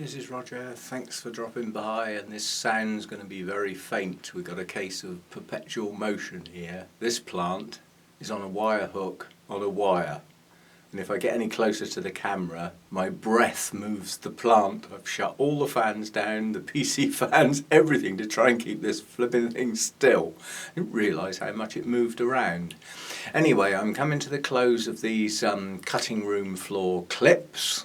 this is Roger. Thanks for dropping by, and this sound's going to be very faint. We've got a case of perpetual motion here. This plant is on a wire hook on a wire, and if I get any closer to the camera, my breath moves the plant. I've shut all the fans down, the PC fans, everything to try and keep this flipping thing still. I didn't realise how much it moved around. Anyway, I'm coming to the close of these cutting room floor clips.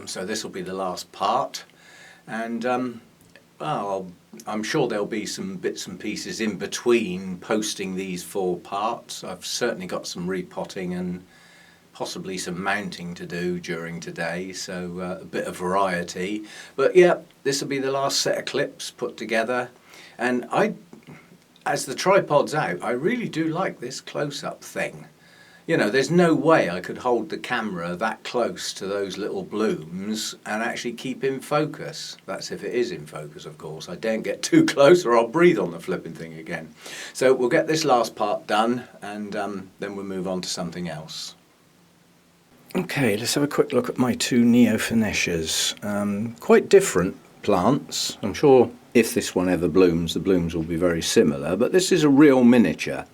So this will be the last part, and well, I'm sure there'll be some bits and pieces in between posting these 4 parts. I've certainly got some repotting and possibly some mounting to do during today, so a bit of variety. But yeah, this will be the last set of clips put together, and as the tripod's out, I really do like this close-up thing. You know, there's no way I could hold the camera that close to those little blooms and actually keep in focus. That's if it is in focus, of course. I don't get too close or I'll breathe on the flipping thing again. So we'll get this last part done, and then we'll move on to something else. Okay, let's have a quick look at my 2 Neofinetias. Quite different plants. I'm sure if this one ever blooms, the blooms will be very similar, but this is a real miniature.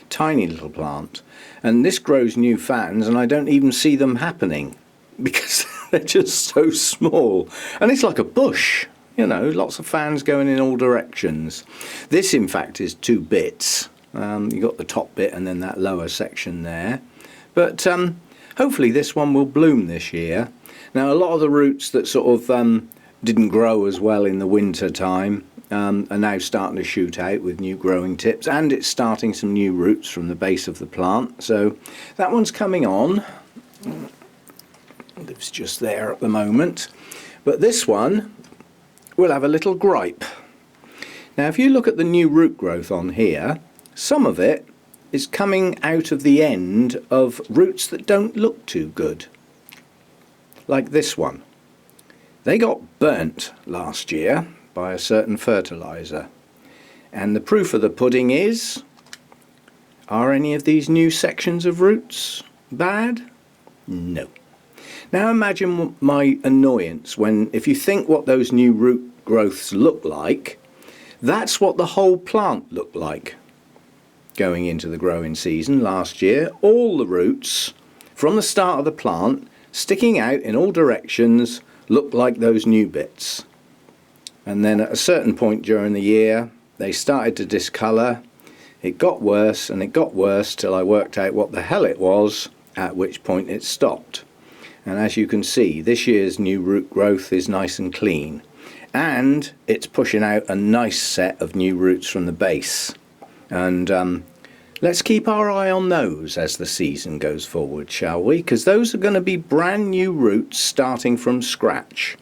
Tiny little plant, and this grows new fans, and I don't even see them happening because they're just so small, and it's like a bush, you know, lots of fans going in all directions. This in fact is 2 bits. You got the top bit and then that lower section there, but hopefully this one will bloom this year. Now a lot of the roots that sort of didn't grow as well in the winter time are now starting to shoot out with new growing tips, and it's starting some new roots from the base of the plant. So that one's coming on. Lives just there at the moment, but this one will have a little gripe. Now if you look at the new root growth on here, some of it is coming out of the end of roots that don't look too good, like this one. They got burnt last year by a certain fertilizer, and the proof of the pudding is, are any of these new sections of roots bad? No. Now imagine my annoyance when, if you think what those new root growths look like, that's what the whole plant looked like going into the growing season last year. All the roots from the start of the plant sticking out in all directions looked like those new bits. And then at a certain point during the year, they started to discolour. It got worse and it got worse till I worked out what the hell it was, at which point it stopped. And as you can see, this year's new root growth is nice and clean, and it's pushing out a nice set of new roots from the base. And let's keep our eye on those as the season goes forward, shall we? Because those are going to be brand new roots starting from scratch.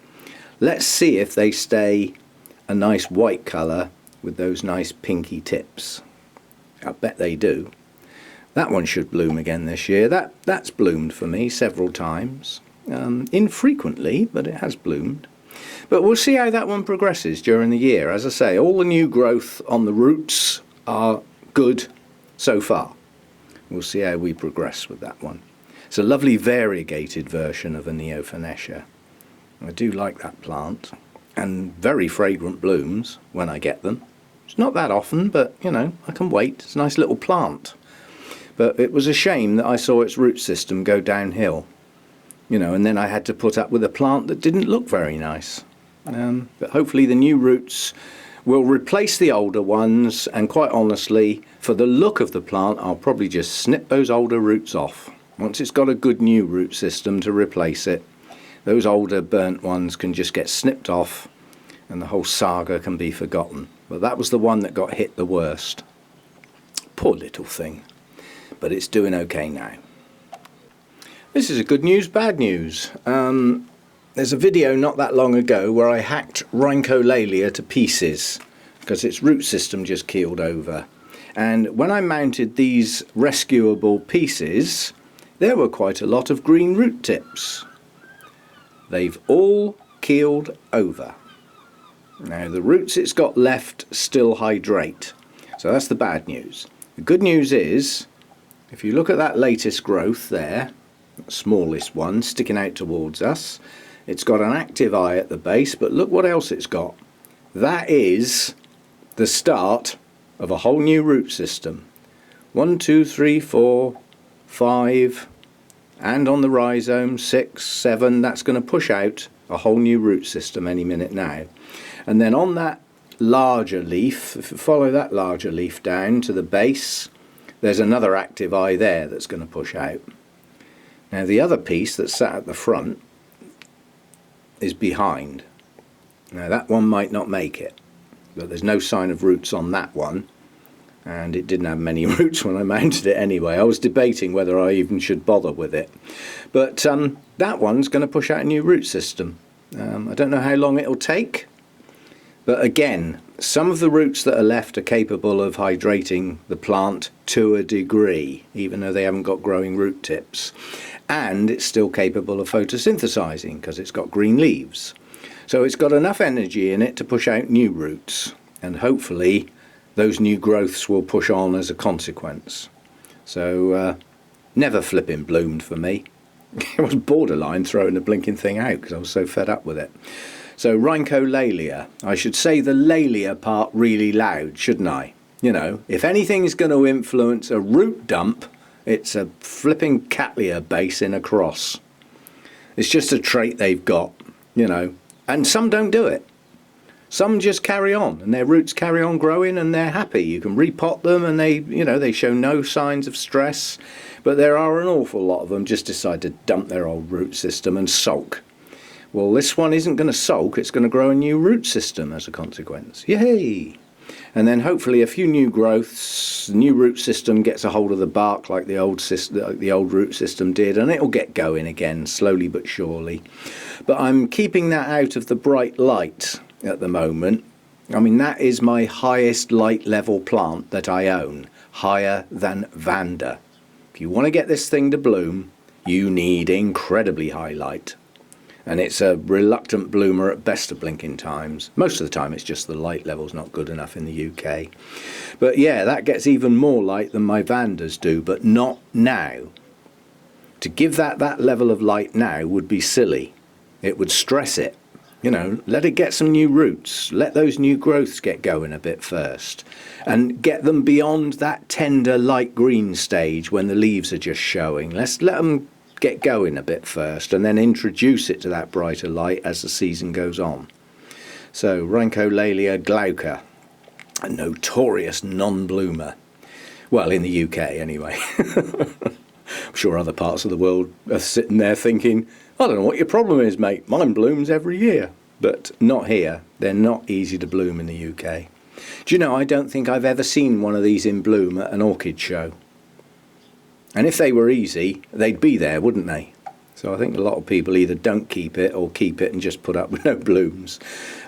Let's see if they stay a nice white colour with those nice pinky tips. I bet they do. That one should bloom again this year. That's bloomed for me several times. Infrequently, but it has bloomed. But we'll see how that one progresses during the year. As I say, all the new growth on the roots are good so far. We'll see how we progress with that one. It's a lovely variegated version of a Neofinetia. I do like that plant, and very fragrant blooms when I get them. It's not that often, but you know, I can wait. It's a nice little plant. But it was a shame that I saw its root system go downhill, you know, and then I had to put up with a plant that didn't look very nice. But hopefully the new roots will replace the older ones, and quite honestly, for the look of the plant, I'll probably just snip those older roots off. Once it's got a good new root system to replace it, those older burnt ones can just get snipped off and the whole saga can be forgotten. But that was the one that got hit the worst. Poor little thing. But it's doing okay now. This is a good news, bad news. There's a video not that long ago where I hacked Rolier to pieces because its root system just keeled over. And when I mounted these rescuable pieces, there were quite a lot of green root tips. They've all keeled over. Now the roots it's got left still hydrate, so that's the bad news. The good news is, if you look at that latest growth there, the smallest one sticking out towards us, It's got an active eye at the base, but look what else it's got. That is the start of a whole new root system. 1, 2, 3, 4, 5, and on the rhizome 6, 7. That's going to push out a whole new root system any minute now. And then on that larger leaf, if you follow that larger leaf down to the base, there's another active eye there that's going to push out. Now the other piece that's sat at the front is behind. Now that one might not make it, but there's no sign of roots on that one, and it didn't have many roots when I mounted it anyway. I was debating whether I even should bother with it, but that one's going to push out a new root system. I don't know how long it'll take, but again, some of the roots that are left are capable of hydrating the plant to a degree, even though they haven't got growing root tips, and it's still capable of photosynthesizing because it's got green leaves. So it's got enough energy in it to push out new roots, and hopefully those new growths will push on as a consequence. So never flipping bloomed for me. It was borderline throwing the blinking thing out because I was so fed up with it. So Rolier, I should say the Lalia part really loud, shouldn't I? You know, if anything's going to influence a root dump, it's a flipping Cattleya base in a cross. It's just a trait they've got, you know, and some don't do it. Some just carry on, and their roots carry on growing, and they're happy. You can repot them, and they, you know, they show no signs of stress. But there are an awful lot of them just decide to dump their old root system and sulk. Well, this one isn't going to sulk, it's going to grow a new root system as a consequence. Yay! And then hopefully a few new growths, the new root system gets a hold of the bark like the old root system did, and it'll get going again, slowly but surely. But I'm keeping that out of the bright light at the moment. I mean, that is my highest light level plant that I own, higher than Vanda. If you want to get this thing to bloom, you need incredibly high light. And it's a reluctant bloomer at best of blinking times. Most of the time it's just the light level's not good enough in the UK. But yeah, that gets even more light than my Vandas do, but not now. To give that level of light now would be silly. It would stress it. You know, let it get some new roots. Let those new growths get going a bit first. And get them beyond that tender light green stage when the leaves are just showing. Let's let them get going a bit first and then introduce it to that brighter light as the season goes on. So Rolier glauca, a notorious non-bloomer. Well, in the UK anyway. I'm sure other parts of the world are sitting there thinking, I don't know what your problem is, mate. Mine blooms every year. But not here. They're not easy to bloom in the UK. Do you know, I don't think I've ever seen one of these in bloom at an orchid show. And if they were easy, they'd be there, wouldn't they? So I think a lot of people either don't keep it or keep it and just put up with no blooms.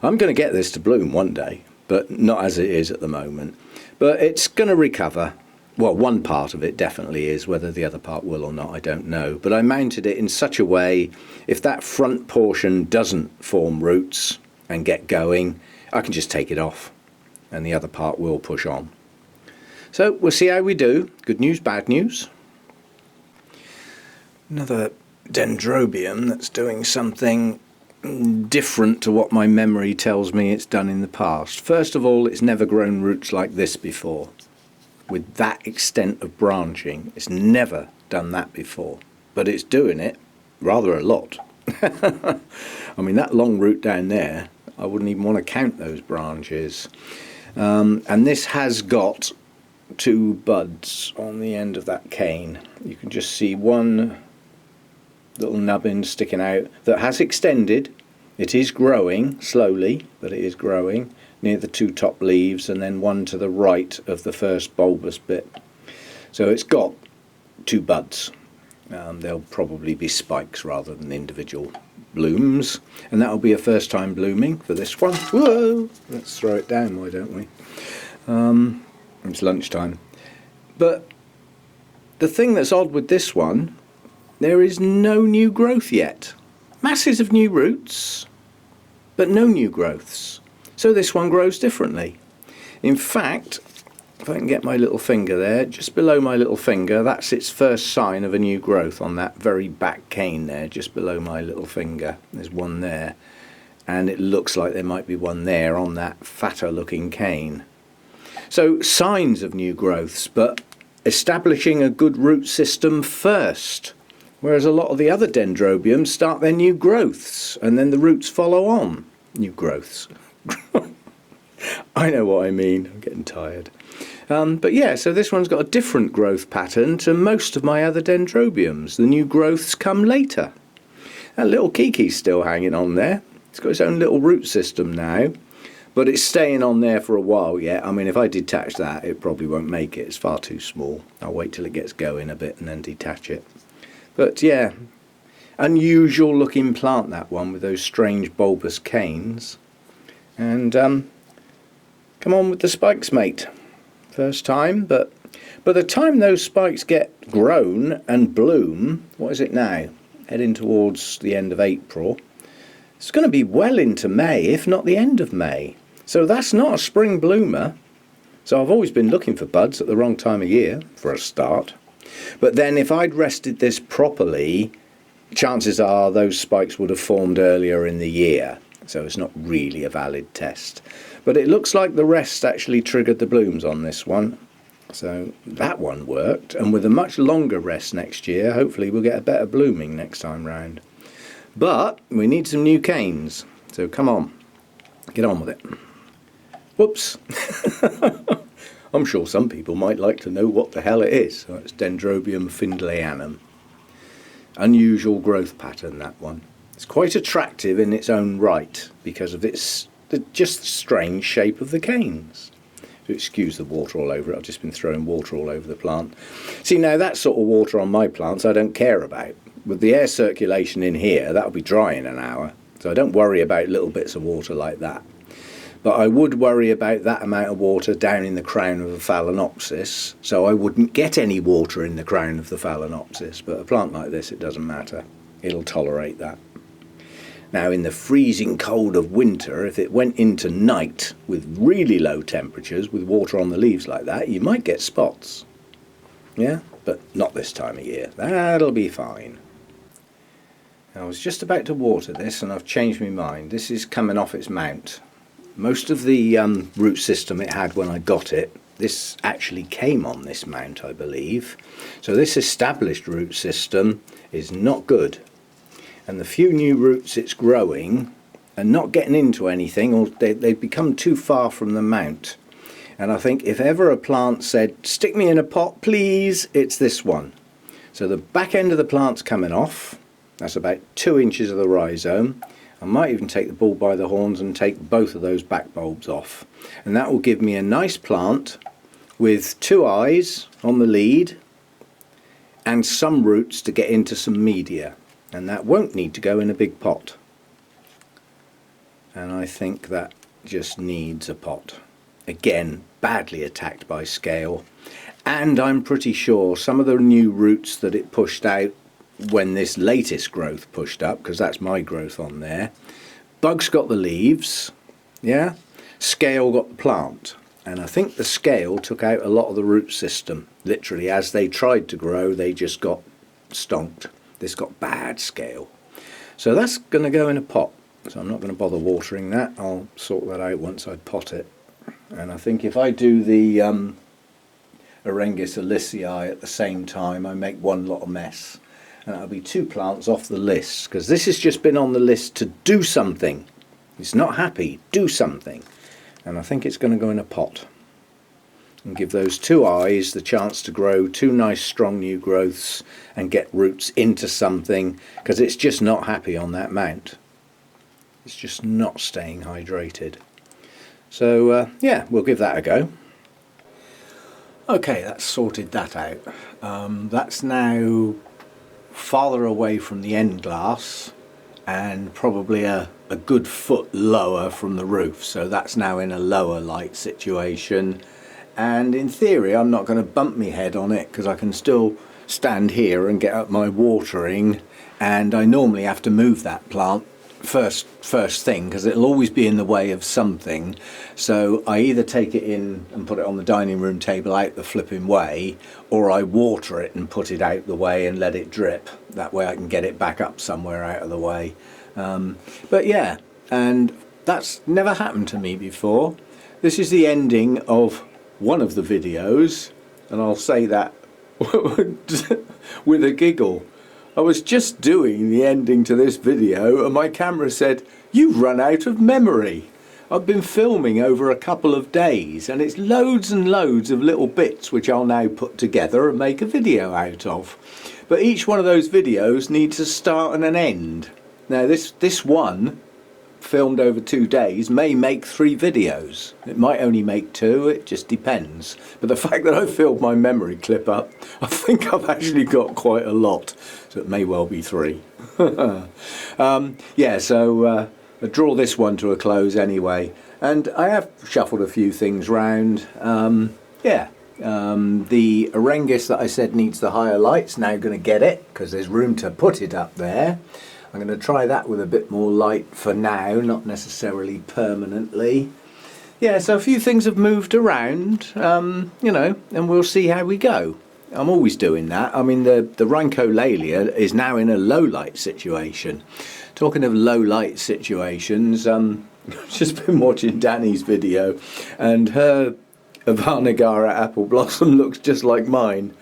I'm going to get this to bloom one day, but not as it is at the moment. But it's going to recover. Well, one part of it definitely is. Whether the other part will or not, I don't know. But I mounted it in such a way, if that front portion doesn't form roots and get going, I can just take it off and the other part will push on. So we'll see how we do. Good news, bad news. Another Dendrobium that's doing something different to what my memory tells me it's done in the past. First of all, it's never grown roots like this before. With that extent of branching, it's never done that before. But it's doing it rather a lot. I mean, that long root down there, I wouldn't even want to count those branches. And this has got 2 buds on the end of that cane. You can just see one little nubbin sticking out that has extended. It is growing slowly, but it is growing near the 2 top leaves, and then one to the right of the first bulbous bit. So it's got 2 buds. They'll probably be spikes rather than individual blooms, and that'll be a first time blooming for this one. Whoa! Let's throw it down, why don't we? It's lunchtime. But the thing that's odd with this one, there is no new growth yet. Masses of new roots, but no new growths. So this one grows differently. In fact, if I can get my little finger there, just below my little finger, that's its first sign of a new growth on that very back cane there, just below my little finger. There's one there, and it looks like there might be one there on that fatter looking cane. So signs of new growths, but establishing a good root system first, whereas a lot of the other dendrobiums start their new growths and then the roots follow on. New growths. I know what I mean, I'm getting tired. But yeah, so this one's got a different growth pattern to most of my other dendrobiums. The new growths come later. That little Kiki's still hanging on there. It's got its own little root system now, but it's staying on there for a while yet. I mean, if I detach that, it probably won't make it. It's far too small. I'll wait till it gets going a bit and then detach it. But yeah, unusual looking plant, that one, with those strange bulbous canes. And come on with the spikes, mate. First time, but by the time those spikes get grown and bloom, what is it now? Heading towards the end of April. It's going to be well into May, if not the end of May. So that's not a spring bloomer. So I've always been looking for buds at the wrong time of year, for a start. But then if I'd rested this properly, chances are those spikes would have formed earlier in the year. So it's not really a valid test. But it looks like the rest actually triggered the blooms on this one. So that one worked. And with a much longer rest next year, hopefully we'll get a better blooming next time round. But we need some new canes. So come on, get on with it. Whoops. I'm sure some people might like to know what the hell it is. So it's Dendrobium findleyanum. Unusual growth pattern, that one. It's quite attractive in its own right because of its just the strange shape of the canes. So excuse the water all over it. I've just been throwing water all over the plant. See, now that sort of water on my plants I don't care about. With the air circulation in here, that'll be dry in an hour. So I don't worry about little bits of water like that. But I would worry about that amount of water down in the crown of a Phalaenopsis, so I wouldn't get any water in the crown of the Phalaenopsis. But a plant like this, it doesn't matter. It'll tolerate that. Now in the freezing cold of winter, if it went into night with really low temperatures, with water on the leaves like that, you might get spots. Yeah, but not this time of year. That'll be fine. I was just about to water this and I've changed my mind. This is coming off its mount. Most of the root system it had when I got it, this actually came on this mount, I believe. So this established root system is not good. And the few new roots it's growing are not getting into anything, or they've become too far from the mount. And I think if ever a plant said, stick me in a pot please, it's this one. So the back end of the plant's coming off. That's about 2 inches of the rhizome. I might even take the bull by the horns and take both of those back bulbs off. And that will give me a nice plant with 2 eyes on the lead and some roots to get into some media. And that won't need to go in a big pot. And I think that just needs a pot. Again, badly attacked by scale. And I'm pretty sure some of the new roots that it pushed out when this latest growth pushed up, because that's my growth on there, bugs got the leaves, yeah, scale got the plant. And I think the scale took out a lot of the root system. Literally, as they tried to grow, they just got stonked. This got bad scale. So that's going to go in a pot. So I'm not going to bother watering that. I'll sort that out once I pot it. And I think if I do the Arengus Alicei at the same time, I make one lot of mess. And that'll be 2 plants off the list. Because this has just been on the list to do something. It's not happy. Do something. And I think it's going to go in a pot. And give those 2 eyes the chance to grow 2 nice strong new growths and get roots into something, because it's just not happy on that mount. It's just not staying hydrated. So yeah, we'll give that a go. Okay, that's sorted that out. That's now farther away from the end glass and probably a good foot lower from the roof, so that's now in a lower light situation. And in theory I'm not going to bump my head on it because I can still stand here and get up my watering, and I normally have to move that plant first thing, because it'll always be in the way of something. So I either take it in and put it on the dining room table out the flipping way, or I water it and put it out the way and let it drip. That way I can get it back up somewhere out of the way. But yeah, and that's never happened to me before. This is the ending of one of the videos, and I'll say that with a giggle. I was just doing the ending to this video and my camera said, "You've run out of memory." I've been filming over a couple of days and it's loads and loads of little bits which I'll now put together and make a video out of. But each one of those videos needs a start and an end. Now this one, filmed over 2 days, may make 3 videos. It might only make 2, it just depends. But the fact that I filled my memory clip up, I think I've actually got quite a lot. So it may well be 3. Yeah, so I draw this one to a close anyway. And I have shuffled a few things round. Yeah, the Orengis that I said needs the higher light's now going to get it, because there's room to put it up there. I'm going to try that with a bit more light for now, not necessarily permanently. Yeah, so a few things have moved around, you know, and we'll see how we go. I'm always doing that. I mean, the Rhincholalia is now in a low light situation. Talking of low light situations, I've just been watching Danny's video, and her Avanagara apple blossom looks just like mine.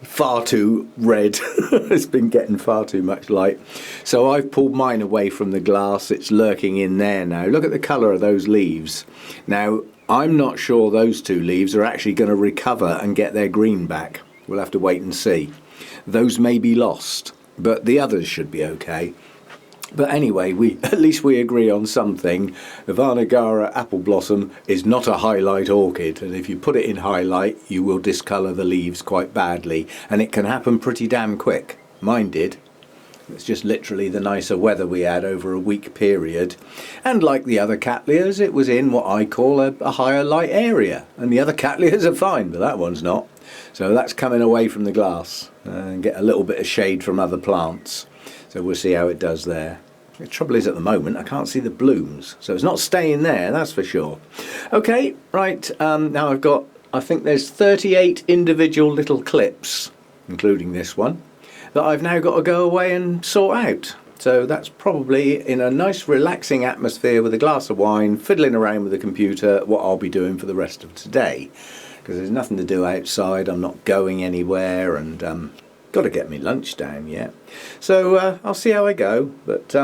Far too red. It's been getting far too much light. So I've pulled mine away from the glass. It's lurking in there now. Look at the colour of those leaves. Now, I'm not sure those 2 leaves are actually going to recover and get their green back. We'll have to wait and see. Those may be lost, but the others should be okay. But anyway, at least we agree on something. Avanagara apple blossom is not a highlight orchid, and if you put it in highlight you will discolour the leaves quite badly, and it can happen pretty damn quick. Mine did. It's just literally the nicer weather we had over a week period, and like the other Cattleyas, it was in what I call a higher light area, and the other Cattleyas are fine, but that one's not. So that's coming away from the glass and get a little bit of shade from other plants. So we'll see how it does there. The trouble is, at the moment I can't see the blooms, so it's not staying there, that's for sure. Okay, right, now I've got, I think there's 38 individual little clips, including this one, that I've now got to go away and sort out. So that's probably in a nice relaxing atmosphere with a glass of wine, fiddling around with the computer, what I'll be doing for the rest of today. Because there's nothing to do outside, I'm not going anywhere, and got to get me lunch down yet. So I'll see how I go. But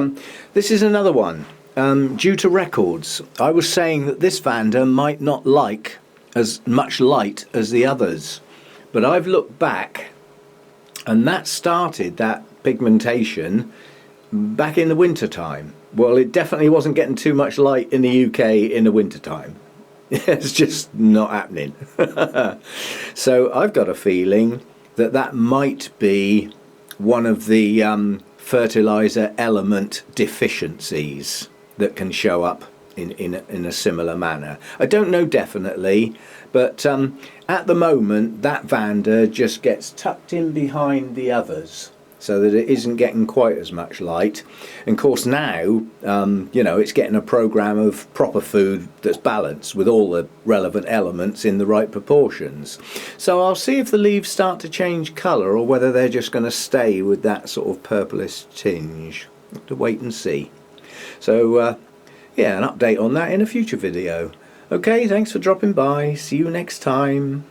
this is another one. Due to records, I was saying that this Vanda might not like as much light as the others. But I've looked back, and that started, that pigmentation, back in the winter time. Well, it definitely wasn't getting too much light in the UK in the winter time. It's just not happening. So I've got a feeling that that might be one of the fertilizer element deficiencies that can show up in a similar manner. I don't know definitely, but at the moment that Vanda just gets tucked in behind the others so that it isn't getting quite as much light. And of course now, you know, it's getting a program of proper food that's balanced with all the relevant elements in the right proportions. So I'll see if the leaves start to change colour or whether they're just going to stay with that sort of purplish tinge. Have to wait and see. So yeah, an update on that in a future video. Okay, thanks for dropping by. See you next time.